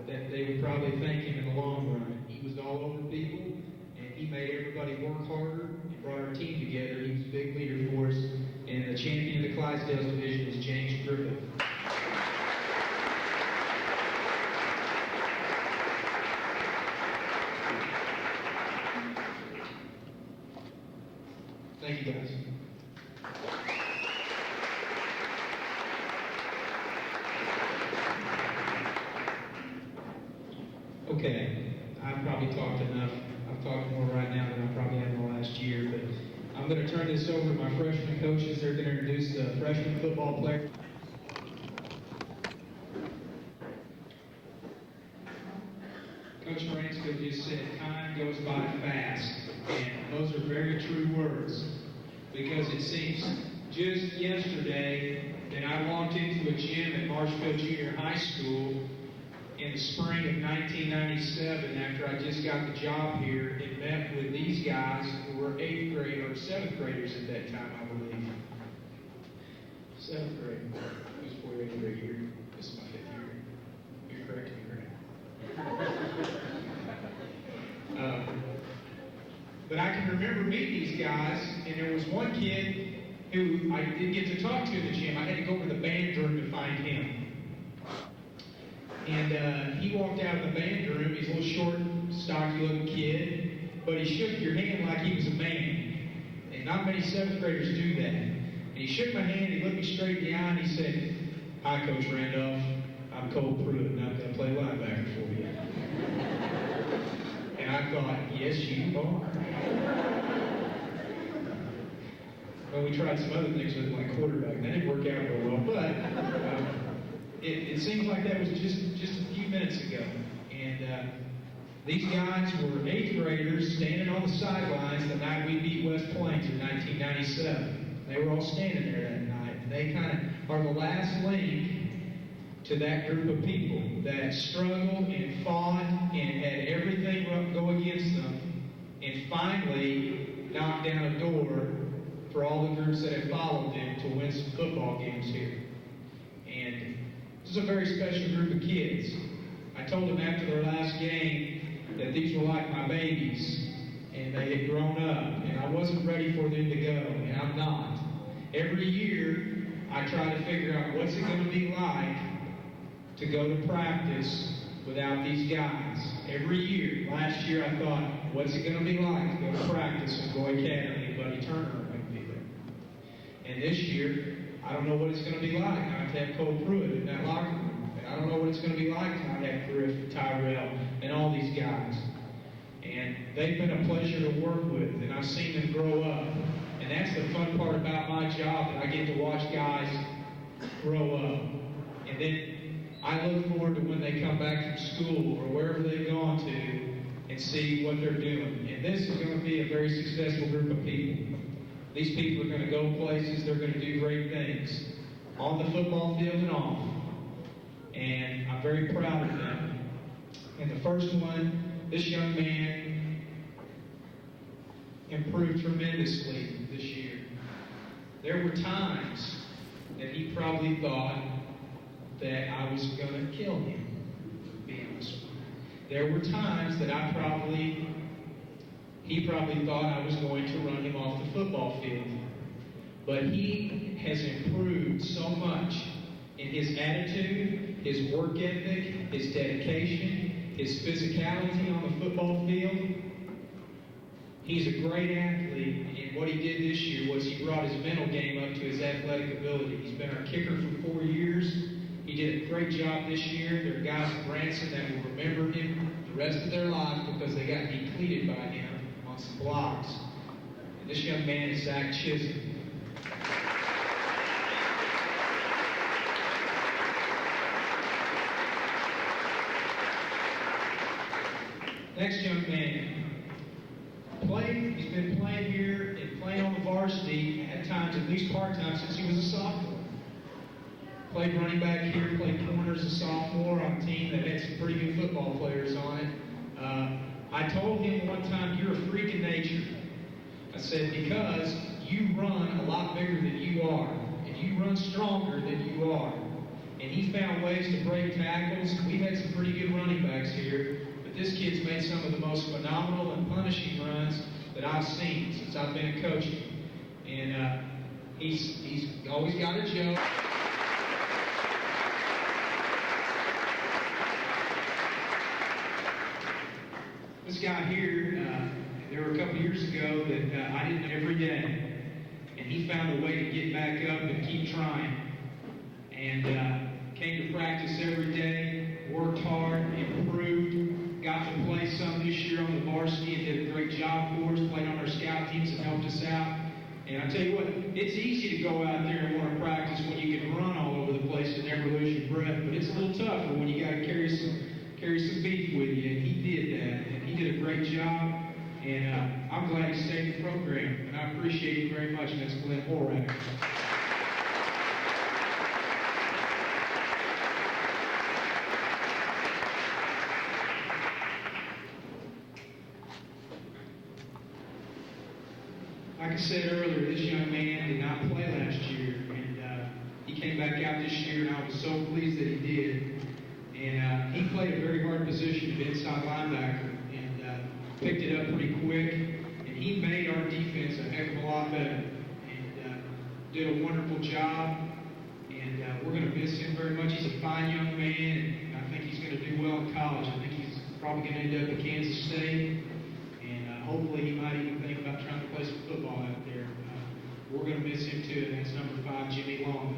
that they would probably thank him in the long run. He was all over people, and he made everybody work harder. He brought our team together. He was a big leader for us. And the champion of the Clydesdales division is James Griffith. Thank you, guys. Okay, I've probably talked enough. I've talked more right now than I probably have in the last year, but I'm going to turn this over to my freshman coaches. They're going to introduce the freshman football player. Coach Bransfield just said, time goes by fast, and those are very true words, because it seems just yesterday that I walked into a gym at Marshfield Junior High School in the spring of 1997 after I just got the job here and met with these guys who were 8th grade or 7th graders at that time, I believe. 7th grade. It was for 8th grade year. This is my 5th year. You're correct, me, right? But I can remember meeting these guys, and there was one kid who I didn't get to talk to in the gym. I had to go over to the band room to find him. And he walked out of the band room. He's a little short, stocky little kid, but he shook your hand like he was a man. And not many 7th graders do that. And he shook my hand, he looked me straight in the eye, and he said, "Hi, Coach Randolph. I'm Cole Pruitt, and I'm going to play linebacker for you." And I thought, yes, you are. Well, we tried some other things with my quarterback. That didn't work out real well, but it seems like that was just a few minutes ago. And these guys were 8th graders standing on the sidelines the night we beat West Plains in 1997. They were all standing there that night. And they kind of are the last link to that group of people that struggled and fought and had everything go against them, and finally knocked down a door for all the groups that had followed them to win some football games here. And this is a very special group of kids. I told them after their last game that these were like my babies, and they had grown up, and I wasn't ready for them to go, and I'm not. Every year, I try to figure out what's it going to be like to go to practice without these guys. Every year. Last year I thought, what's it going to be like to go to practice and go Academy and Buddy Turner might be there. And this year, I don't know what it's going to be like. I have to have Cole Pruitt in that locker room. And I don't know what it's going to be like to have Griff, Tyrell, and all these guys. And they've been a pleasure to work with, and I've seen them grow up. And that's the fun part about my job, that I get to watch guys grow up. And then I look forward to when they come back from school or wherever they've gone to and see what they're doing. And this is going to be a very successful group of people. These people are going to go places. They're going to do great things on the football field and off. And I'm very proud of them. And the first one, this young man improved tremendously this year. There were times that he probably thought that I was going to kill him, to be honest with you. There were times that he probably thought I was going to run him off the football field. But he has improved so much in his attitude, his work ethic, his dedication, his physicality on the football field. He's a great athlete, and what he did this year was he brought his mental game up to his athletic ability. He's been our kicker for 4 years. He did a great job this year. There are guys in Branson that will remember him the rest of their life because they got depleted by him on some blocks. And this young man is Zach Chisholm. Next young man. He's been playing here and playing on the varsity at times, at least part-time, since he was a sophomore. Played running back here, played corner as a sophomore on a team that had some pretty good football players on it. I told him one time, "You're a freak of nature." I said, because you run a lot bigger than you are, and you run stronger than you are. and he found ways to break tackles. We've had some pretty good running backs here, but this kid's made some of the most phenomenal and punishing runs that I've seen since I've been coaching. And he's always got a joke. This guy here, there were a couple years ago that I didn't every day, and he found a way to get back up and keep trying. And came to practice every day, worked hard, improved, got to play some this year on the varsity and did a great job for us, played on our scout teams and helped us out. And I tell you what, it's easy to go out there and want to practice when you can run all over the place and never lose your breath, but it's a little tougher when you got to carry some beef with you, and he did that, and he did a great job, and I'm glad he stayed in the program, and I appreciate it very much, and that's Glenn Horak. Like I said earlier, this young man did not play last year, and he came back out this year, and I was so pleased that he did. And he played a very hard position of inside linebacker, and picked it up pretty quick, and he made our defense a heck of a lot better, and did a wonderful job, and we're going to miss him very much. He's a fine young man, and I think he's going to do well in college. I think he's probably going to end up at Kansas State. Hopefully he might even think about trying to play some football out there. We're going to miss him too, and that's number 5, Jimmy Long.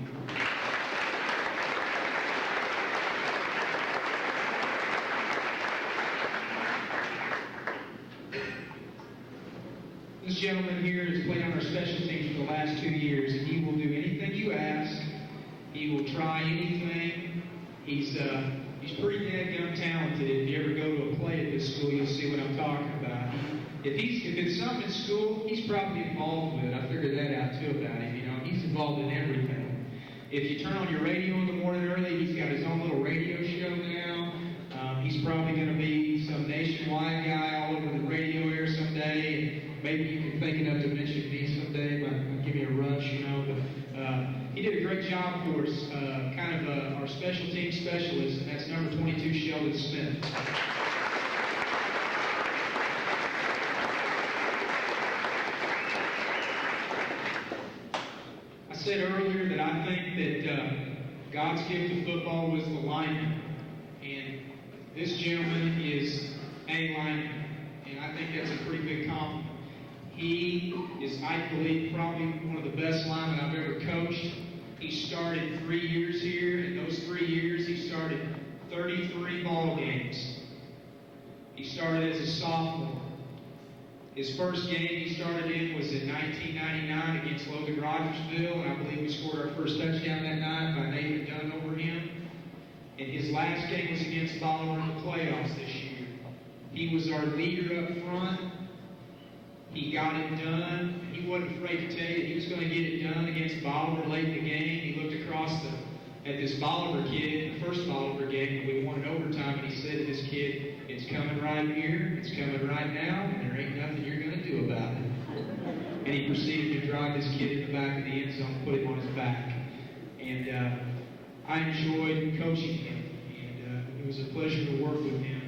This gentleman here has played on our special teams for the last 2 years, and he will do anything you ask. He will try anything. He's pretty dadgum talented. If you ever go to a play at this school, you'll see what I'm talking about. If it's something in school, he's probably involved with it. I figured that out too about him. You know, he's involved in everything. If you turn on your radio in the morning early, he's got his own little radio show now. He's probably going to be some nationwide guy all over the radio air someday. And maybe you can think enough to mention me someday, but give me a rush, you know. But he did a great job for us, kind of our special team specialist, and that's number 22, Sheldon Smith. I said earlier that I think that God's gift to football was the lineman, and this gentleman is a lineman, and I think that's a pretty big compliment. He is, I believe, probably one of the best linemen I've ever coached. He started 3 years here. In those 3 years, he started 33 ball games. He started as a sophomore. His first game he started in was in 1999 against Logan Rogersville, and I believe we scored our first touchdown that night by Nathan Dunn over him. And his last game was against Bolivar in the playoffs this year. He was our leader up front. He got it done. He wasn't afraid to tell you he was going to get it done against Bolivar late in the game. He looked across at this Bolivar kid, the first Bolivar game, and we won in overtime, and he said to this kid, "It's coming right here, it's coming right now, and there ain't nothing you're going to do about it." And he proceeded to drive this kid in the back of the end zone, put him on his back. And I enjoyed coaching him, and it was a pleasure to work with him.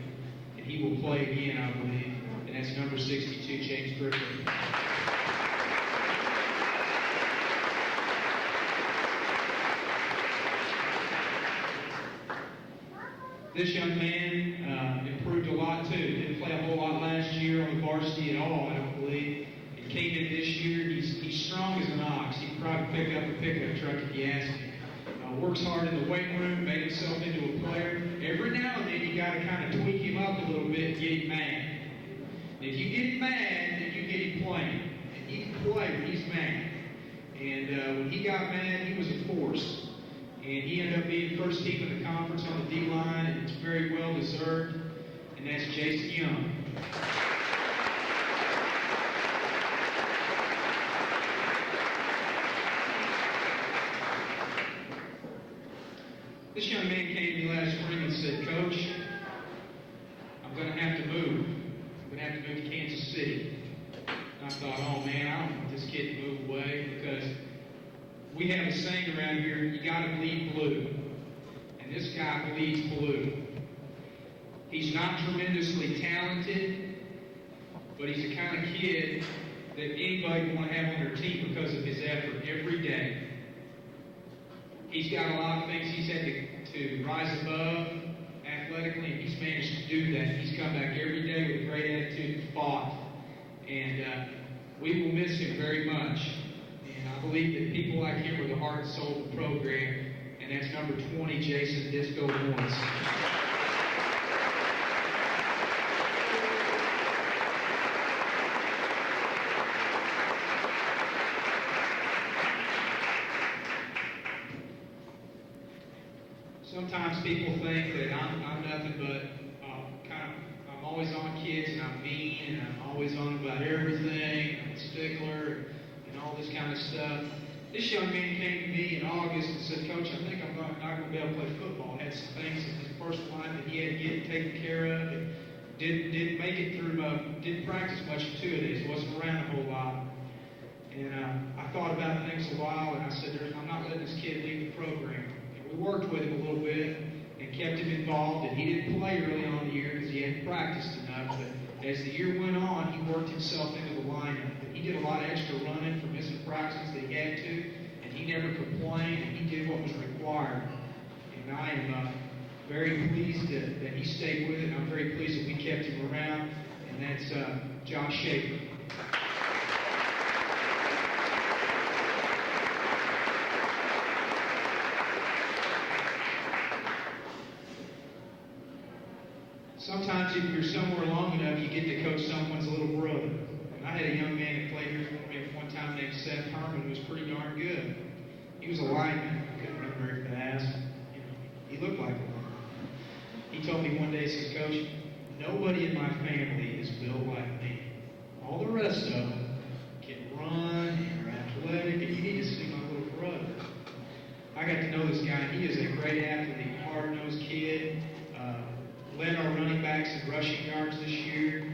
And he will play again, I believe. And that's number 62, James Griffin. This young man improved a lot too. Didn't play a whole lot last year on the varsity at all, I don't believe. And came in this year. He's strong as an ox. He can probably pick up a pickup truck if you ask him. Works hard in the weight room, made himself into a player. Every now and then you got to kind of tweak him up a little bit and get him mad. And if you get him mad, then you get him playing. And he can play when he's mad. And when he got mad, he was a force. And he ended up being first team in the conference on the D-line, and it's very well deserved. And that's Jason Young. This young man came to me last spring and said, "Coach, I'm going to have to move. I'm going to have to move to Kansas City." And I thought, oh man, I don't want this kid to move away, because we have a saying around here, you got to bleed blue. and this guy bleeds blue. He's not tremendously talented, but he's the kind of kid that anybody would want to have on their team because of his effort every day. He's got a lot of things he's had to rise above athletically, and he's managed to do that. He's come back every day with a great attitude and fought. And we will miss him very much. And I believe that people like him are the heart and soul of the program. And that's number 20, Jason Disco Lawrence. Sometimes people think that I'm nothing but I'm always on kids and I'm mean and I'm always on about everything. I'm a stickler and all this kind of stuff. This young man came to me in August and said, "Coach, I think I'm not going to be able to play football." Had some things in his personal life that he had to get taken care of. And didn't make it through. Didn't practice much for 2 days. Wasn't around a whole lot. And I thought about things a while, and I said, "I'm not letting this kid leave the program." We worked with him a little bit and kept him involved, and he didn't play early on in the year because he hadn't practiced enough. But as the year went on, he worked himself into the lineup. And he did a lot of extra running for missing practices that he had to, and he never complained, and he did what was required. And I am very pleased that he stayed with it, and I'm very pleased that we kept him around, and that's Josh Schaefer. Sometimes if you're somewhere long enough, you get to coach someone's little brother. And I had a young man that played here for me at one time named Seth Herman, who was pretty darn good. He was a lineman. He couldn't run very fast. He looked like one. He told me one day, he says, "Coach, nobody in my family is built like me. All the rest of them can run and are athletic, and you need to see my little brother." I got to know this guy. He is a great athlete, hard-nosed kid. Led our running backs in rushing yards this year.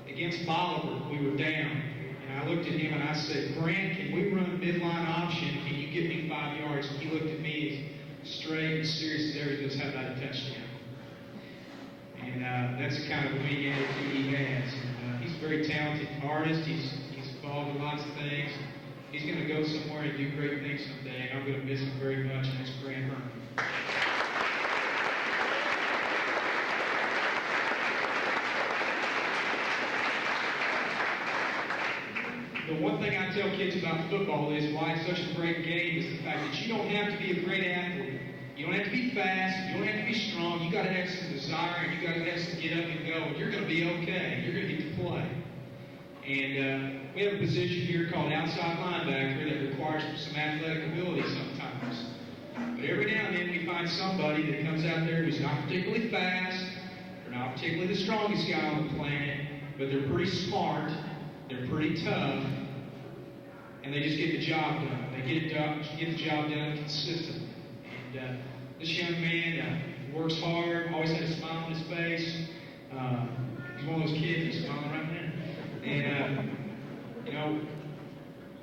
Against Bolivar, we were down. And I looked at him and I said, "Grant, can we run midline option? Can you give me 5 yards?" And he looked at me as straight and serious as ever. He goes, "How about a touchdown?" And that's the kind of winning attitude he has. And, he's a very talented artist. He's involved in lots of things. He's going to go somewhere and do great things someday. And I'm going to miss him very much. And that's Grant Herman. The one thing I tell kids about football is why it's such a great game is the fact that you don't have to be a great athlete. You don't have to be fast. You don't have to be strong. You got to have some desire, and you got to have some get up and go, and you're going to be okay. You're going to get to play. And we have a position here called outside linebacker that requires some athletic ability sometimes. But every now and then we find somebody that comes out there who's not particularly fast, they're not particularly the strongest guy on the planet, but they're pretty smart. They're pretty tough, and they just get the job done. They get the job done consistently. And this young man works hard, always has a smile on his face. He's one of those kids that's smiling right now. And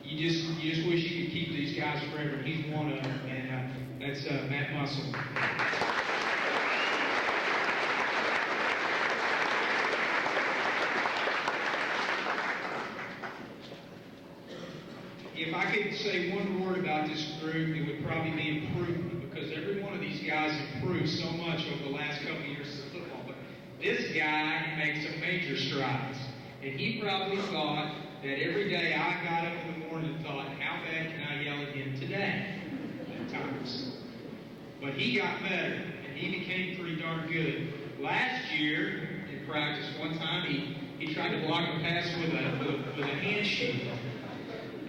you just wish you could keep these guys forever. He's one of them, and that's Matt Muscle. If I could say one word about this group, it would probably be improvement, because every one of these guys improved so much over the last couple of years of football. But this guy makes some major strides. And he probably thought that every day I got up in the morning and thought, how bad can I yell at him today? At times. But he got better, and he became pretty darn good. Last year, in practice, one time, he tried to block a pass with a handshake.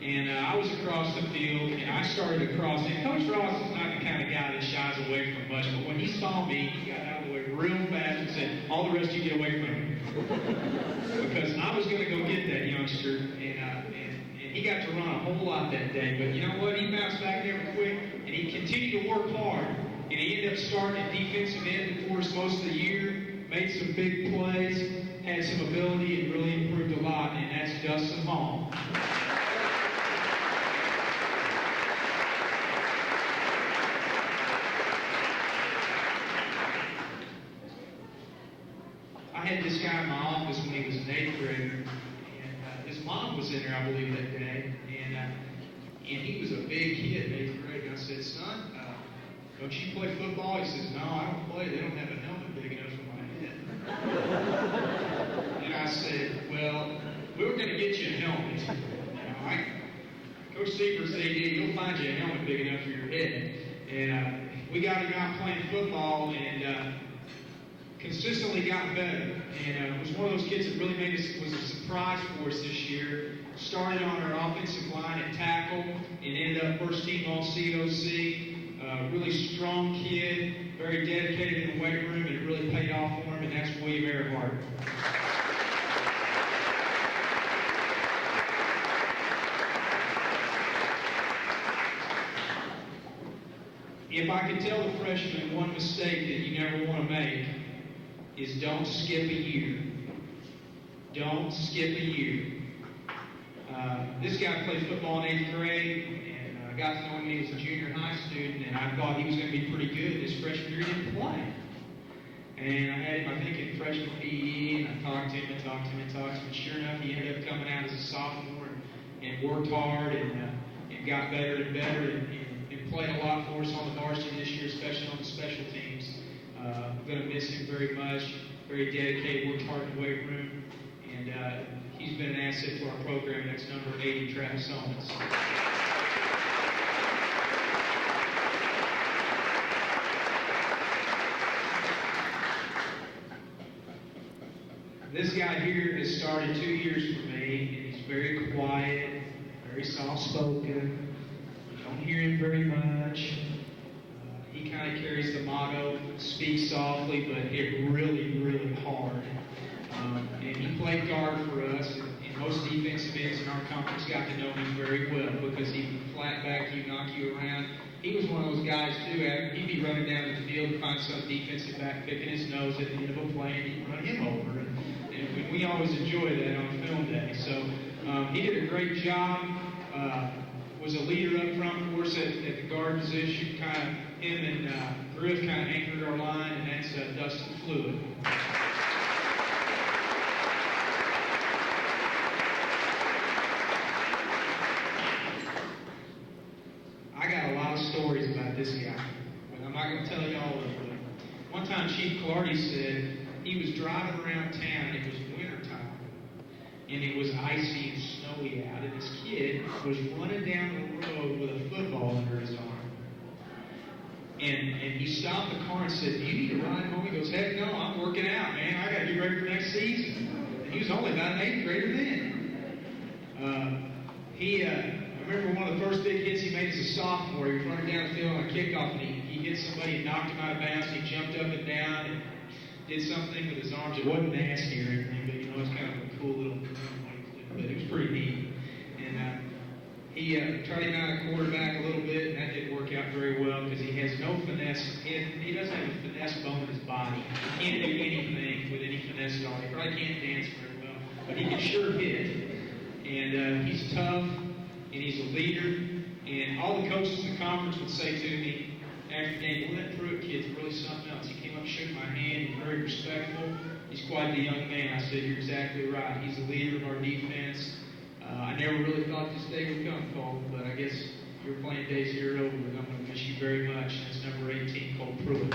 And I was across the field, and I started to cross. And Coach Ross is not the kind of guy that shies away from much, but when he saw me, he got out of the way real fast and said, "All the rest of you get away from me." Because I was going to go get that youngster, and he got to run a whole lot that day. But you know what? He bounced back there quick, and he continued to work hard. And he ended up starting at defensive end for us most of the year, made some big plays, had some ability, and really improved a lot, and that's Dustin Hall. I had this guy in my office when he was an 8th grader, and his mom was in there, I believe, that day, and he was a big kid in 8th grade. And I said, son, don't you play football? He says, no, I don't play. They don't have a helmet big enough for my head. And I said, well, we were going to get you a helmet. All right? Coach Seaver said, yeah, you'll find you a helmet big enough for your head. And we got him out playing football and consistently got better. And was one of those kids that really was a surprise for us this year. Started on our offensive line at tackle and ended up first team all COC. Really strong kid, very dedicated in the weight room, and it really paid off for him, and that's William Earhart. If I could tell the freshmen one mistake that you never want to make is don't skip a year. Don't skip a year. This guy played football in 8th grade, and I got to know him when he was a junior high student, and I thought he was going to be pretty good. His freshman year, he didn't play. And I had him, I think, in freshman PE, and I talked to him, and sure enough, he ended up coming out as a sophomore and worked hard and got better and better and played a lot for us on the varsity this year, especially on the special teams. I'm going to miss him very much. Very dedicated, worked hard in the weight room, and he's been an asset to our program. That's number 80, Travis Owens. This guy here has started 2 years for me, and he's very quiet, very soft-spoken. You don't hear him very much. He kind of carries the motto, speak softly, but hit really, really hard. And he played guard for us, and most defensive ends in our conference got to know him very well because he would flat back you, knock you around. He was one of those guys, too. He'd be running down the field and find some defensive back picking his nose at the end of a play, and he'd run him over. And we always enjoyed that on film day. So he did a great job. Was a leader up front for us at the guard position. Kind of him and Griff kind of anchored our line, and that's Dustin Fluid. I got a lot of stories about this guy, but I'm not going to tell you all of them. One time Chief Clardy said he was driving around town, and it was wintertime, and it was icy and snowy out, and this kid was running down the road with a football under his arm. And he stopped the car and said, do you need to ride home? He goes, heck no, I'm working out, man. I got to be ready for next season. And he was only about an 8th grader then. I remember one of the first big hits he made as a sophomore. He was running down the field on a kickoff, and he hit somebody and knocked him out of bounds. He jumped up and down and did something with his arms. It wasn't nasty or anything, but you know, it's kind of a cool little but it was pretty neat. And he tried him out at quarterback a little bit, and that didn't work out very well because he has no finesse. He doesn't have a finesse bone in his body. He can't do anything with any finesse at all. He probably can't dance very well, but he can sure hit. And he's tough, and he's a leader. And all the coaches in the conference would say to me after the game, well, that Pruitt kid's really something else. He came up, shook my hand, he's very respectful. He's quite the young man. I said, you're exactly right. He's the leader of our defense. I never really thought this day would come, Cole, but I guess your playing days here are over, and I'm going to miss you very much. That's number 18, Cole Pruitt.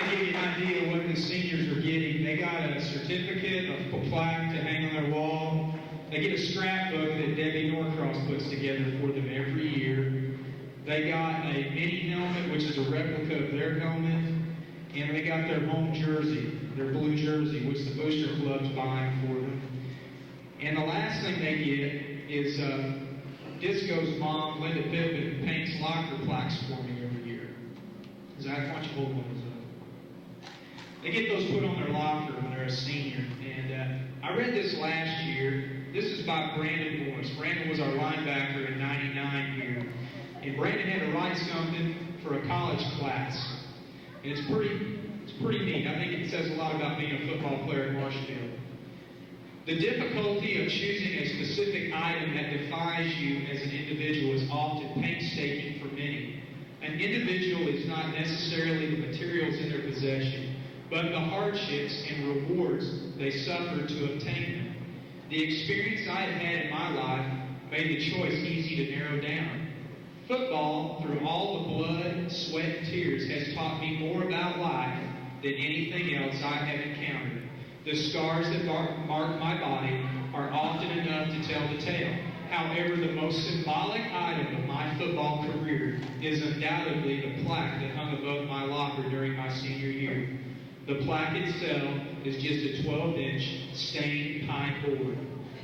Give you an idea of what the seniors are getting. They got a certificate, a plaque to hang on their wall. They get a scrapbook that Debbie Norcross puts together for them every year. They got a mini helmet, which is a replica of their helmet. And they got their home jersey, their blue jersey, which the Booster Club's buying for them. And the last thing they get is Disco's mom, Linda Pippin, paints locker plaques for me every year. Zach, why don't you hold one of those up? They get those put on their locker when they're a senior. And I read this last year. This is by Brandon Morris. Brandon was our linebacker in '99 here. And Brandon had to write something for a college class. And it's pretty neat. I think it says a lot about being a football player at Marshfield. The difficulty of choosing a specific item that defines you as an individual is often painstaking for many. An individual is not necessarily the materials in their possession, but the hardships and rewards they suffer to obtain them. The experience I have had in my life made the choice easy to narrow down. Football, through all the blood, sweat, and tears, has taught me more about life than anything else I have encountered. The scars that mark my body are often enough to tell the tale. However, the most symbolic item of my football career is undoubtedly the plaque that hung above my locker during my senior year. The plaque itself is just a 12-inch stained pine board,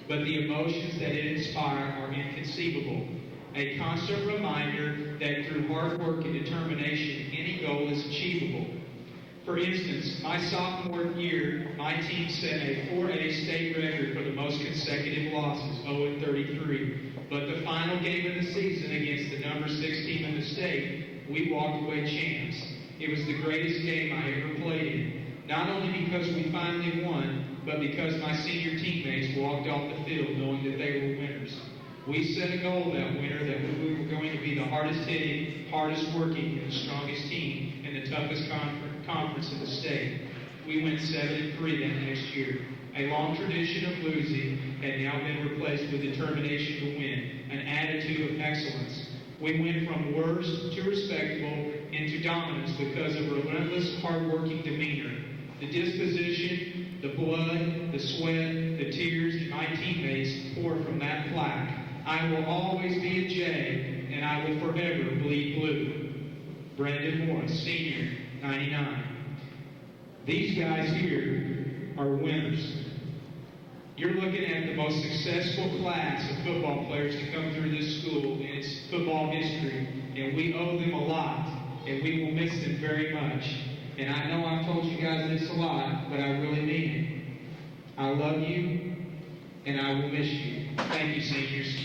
but the emotions that it inspires are inconceivable. A constant reminder that through hard work and determination, any goal is achievable. For instance, my sophomore year, my team set a 4A state record for the most consecutive losses, 0-33. But the final game of the season against the number 6 team in the state, we walked away champs. It was the greatest game I ever played in. Not only because we finally won, but because my senior teammates walked off the field knowing that they were winners. We set a goal that winter that we were going to be the hardest hitting, hardest working, and the strongest team in the toughest conference in the state. We went 7-3 that next year. A long tradition of losing had now been replaced with determination to win, an attitude of excellence. We went from worst to respectable into dominance because of relentless, hard-working demeanor. The disposition, the blood, the sweat, the tears that my teammates poured from that plaque. I will always be a J, and I will forever bleed blue. Brandon Morris, senior, 99. These guys here are winners. You're looking at the most successful class of football players to come through this school in its football history, and we owe them a lot, and we will miss them very much. And I know I've told you guys this a lot, but I really mean it. I love you, and I will miss you. Thank you, seniors.